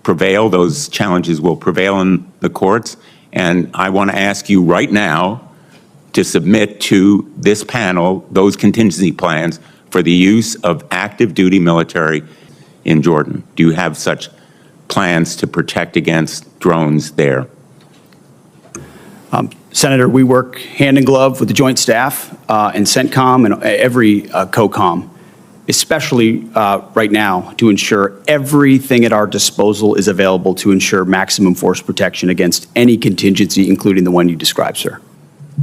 prevail, those challenges will prevail in the courts. And I want to ask you right now to submit to this panel those contingency plans for the use of active duty military in Jordan. Do you have such plans to protect against drones there? Senator, we work hand in glove with the Joint Staff and CENTCOM and every COCOM, especially right now, to ensure everything at our disposal is available to ensure maximum force protection against any contingency, including the one you described, sir.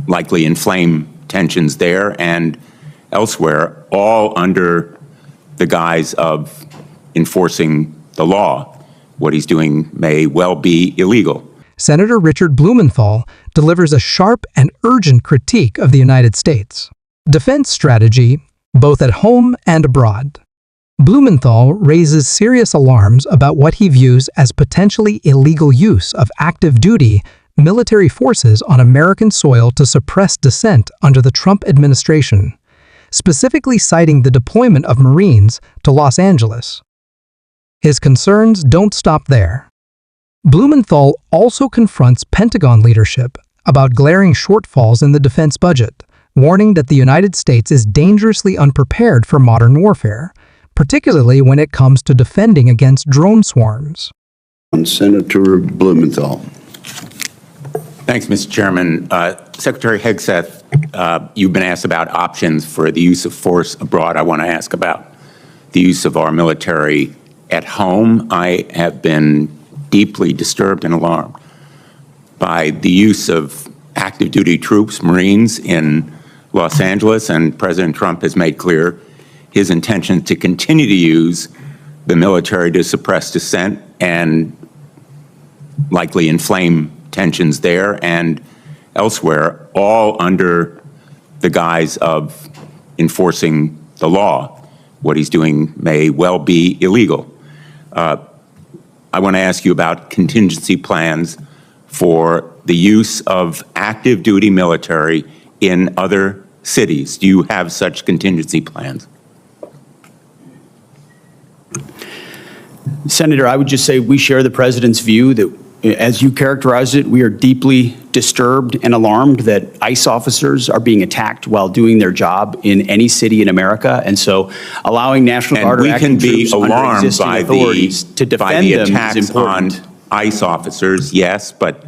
Likely inflame tensions there and elsewhere, all under the guise of enforcing the law. What he's doing may well be illegal. Senator Richard Blumenthal delivers a sharp and urgent critique of the United States defense strategy, both at home and abroad. Blumenthal raises serious alarms about what he views as potentially illegal use of active duty military forces on American soil to suppress dissent under the Trump administration, specifically citing the deployment of Marines to Los Angeles. His concerns don't stop there. Blumenthal also confronts Pentagon leadership about glaring shortfalls in the defense budget, warning that the United States is dangerously unprepared for modern warfare, particularly when it comes to defending against drone swarms. Senator Blumenthal. Thanks, Mr. Chairman. Secretary Hegseth, you've been asked about options for the use of force abroad. I want to ask about the use of our military at home. I have been deeply disturbed and alarmed by the use of active duty troops, Marines, in Los Angeles, and President Trump has made clear his intention to continue to use the military to suppress dissent and likely inflame tensions there and elsewhere, all under the guise of enforcing the law. What he's doing may well be illegal. I want to ask you about contingency plans for the use of active duty military in other cities. Do you have such contingency plans? Senator, I would just say we share the president's view that, as you characterized it, we are deeply disturbed and alarmed that ICE officers are being attacked while doing their job in any city in America. And so allowing National Guard or active troops under existing authorities to defend them is important. On ICE officers, yes, but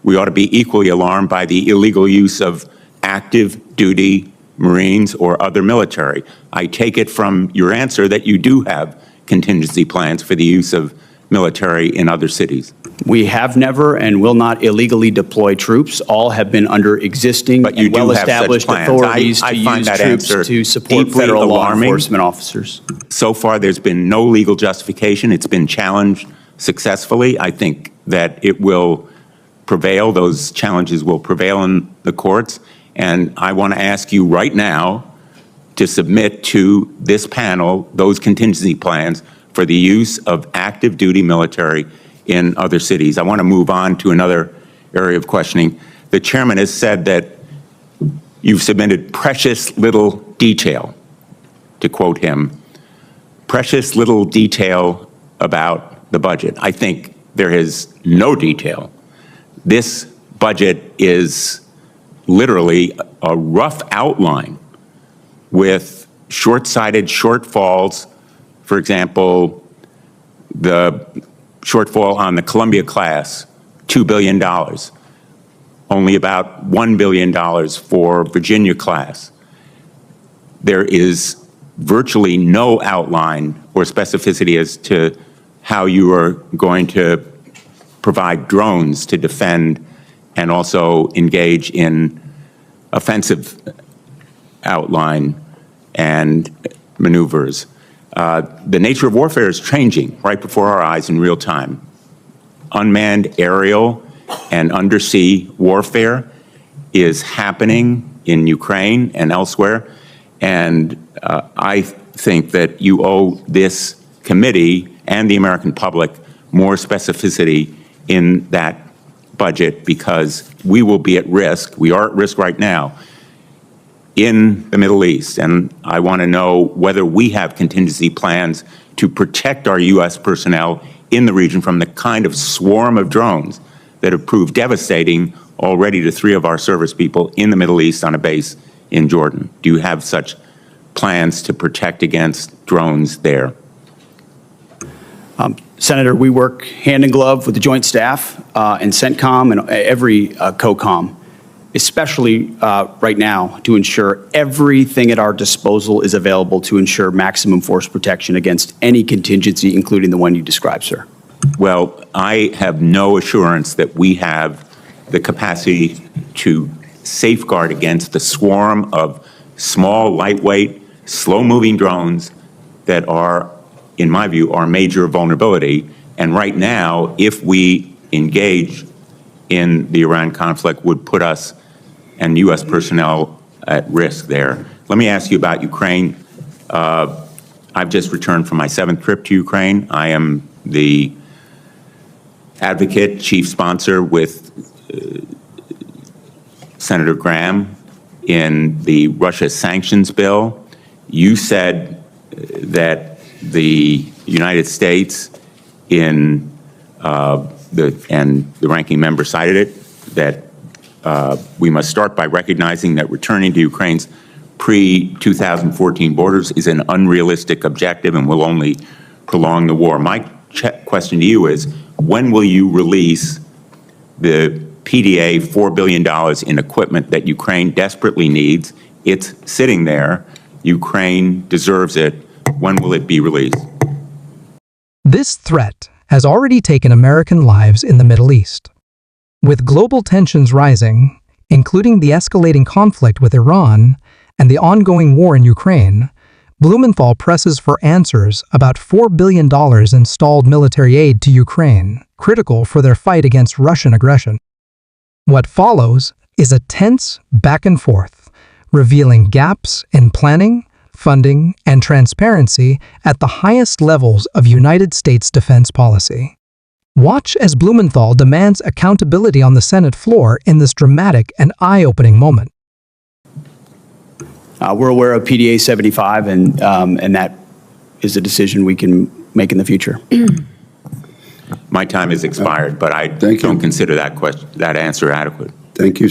we ought to be equally alarmed by the illegal use of active duty Marines or other military. I take it from your answer that you do have contingency plans for the use of military in other cities. We have never and will not illegally deploy troops. All have been under existing and well-established authorities to use troops to support federal law enforcement officers. So far, there's been no legal justification. It's been challenged successfully. I think that it will prevail. Those challenges will prevail in the courts. And I want to ask you right now to submit to this panel those contingency plans for the use of active duty military in other cities. I want to move on to another area of questioning. The chairman has said that you've submitted precious little detail, to quote him, precious little detail about the budget. I think there is no detail. This budget is literally a rough outline with short-sighted shortfalls. For example, the shortfall on the Columbia class, $2 billion. Only about $1 billion for Virginia class. There is virtually no outline or specificity as to how you are going to provide drones to defend and also engage in offensive outline and maneuvers. The nature of warfare is changing right before our eyes in real time. Unmanned aerial and undersea warfare is happening in Ukraine and elsewhere, and I think that you owe this committee and the American public more specificity in that budget, because we will be at risk, we are at risk right now, in the Middle East. And I want to know whether we have contingency plans to protect our U.S. personnel in the region from the kind of swarm of drones that have proved devastating already to 3 of our service people in the Middle East on a base in Jordan? Do you have such plans to protect against drones there? Senator, we work hand in glove with the Joint Staff and CENTCOM and every COCOM, especially right now, to ensure everything at our disposal is available to ensure maximum force protection against any contingency, including the one you described, sir. Well, I have no assurance that we have the capacity to safeguard against the swarm of small, lightweight, slow-moving drones that are, in my view, our major vulnerability. And right now, if we engage in the Iran conflict, would put us and U.S. personnel at risk there. Let me ask you about Ukraine. I've just returned from my 7th trip to Ukraine. I am the advocate, chief sponsor with Senator Graham in the Russia sanctions bill. You said that the United States and the ranking member cited it, that we must start by recognizing that returning to Ukraine's pre-2014 borders is an unrealistic objective and will only prolong the war. My question to you is, when will you release the PDA $4 billion in equipment that Ukraine desperately needs? It's sitting there. Ukraine deserves it. When will it be released? This threat has already taken American lives in the Middle East. With global tensions rising, including the escalating conflict with Iran and the ongoing war in Ukraine, Blumenthal presses for answers about $4 billion in stalled military aid to Ukraine, critical for their fight against Russian aggression. What follows is a tense back and forth, revealing gaps in planning, funding, and transparency at the highest levels of United States defense policy. Watch as Blumenthal demands accountability on the Senate floor in this dramatic and eye-opening moment. We're aware of PDA 75, and that is a decision we can make in the future. My time has expired, but I Thank you. don't consider that answer adequate. Thank you,